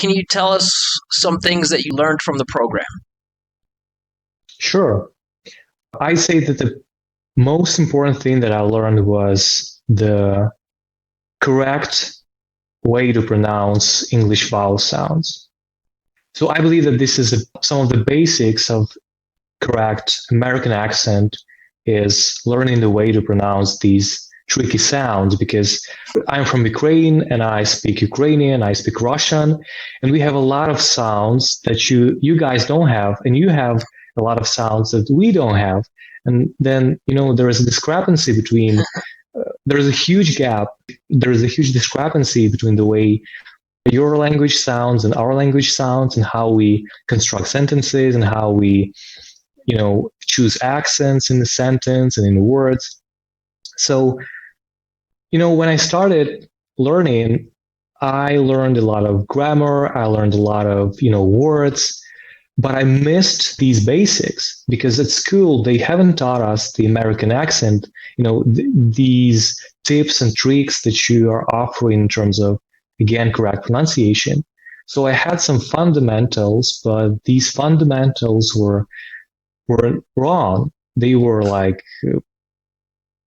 can you tell us some things that you learned from the program? Sure. I say that the most important thing that I learned was the correct way to pronounce English vowel sounds. So I believe that this is some of the basics of correct American accent is learning the way to pronounce these tricky sounds, because I'm from Ukraine and I speak Ukrainian, I speak Russian, and we have a lot of sounds that you guys don't have, and you have a lot of sounds that we don't have. And then, there is a discrepancy between, there's a huge gap, there's a huge discrepancy between the way your language sounds and our language sounds, and how we construct sentences, and how we, choose accents in the sentence and in the words. So, when I started learning, I learned a lot of grammar, I learned a lot of, words, but I missed these basics because at school, they haven't taught us the American accent, these tips and tricks that you are offering in terms of, again, correct pronunciation. So I had some fundamentals, but these fundamentals were wrong. They were like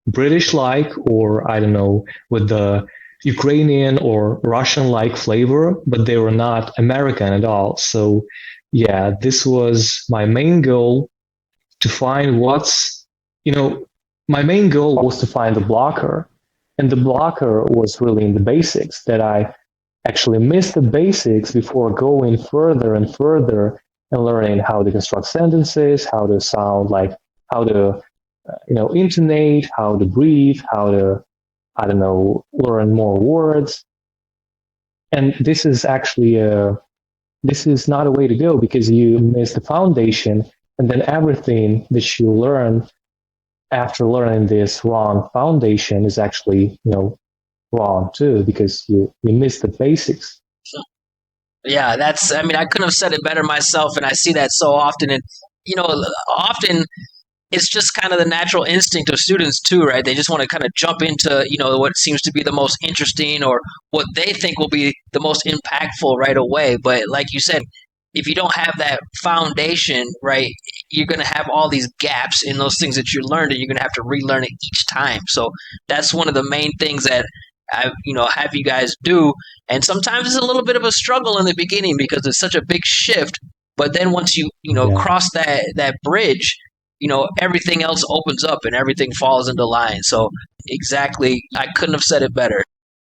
British-like, or I don't know, with the Ukrainian or Russian-like flavor, but they were not American at all. So yeah, this was my main goal, to find my main goal was to find the blocker. And the blocker was really in the basics, that I actually missed the basics before going further and further and learning how to construct sentences, how to sound, like how to, intonate, how to breathe, how to, learn more words. And this is actually this is not a way to go, because you miss the foundation, and then everything that you learn after learning this wrong foundation is actually, wrong too, because you miss the basics. Yeah, I couldn't have said it better myself, and I see that so often. And, often it's just kind of the natural instinct of students too, right? They just want to kind of jump into, what seems to be the most interesting, or what they think will be the most impactful right away. But like you said, if you don't have that foundation, right, you're going to have all these gaps in those things that you learned, and you're going to have to relearn it each time. So that's one of the main things that I, have you guys do. And sometimes it's a little bit of a struggle in the beginning because it's such a big shift. But then once you, cross that bridge, everything else opens up and everything falls into line. So exactly, I couldn't have said it better.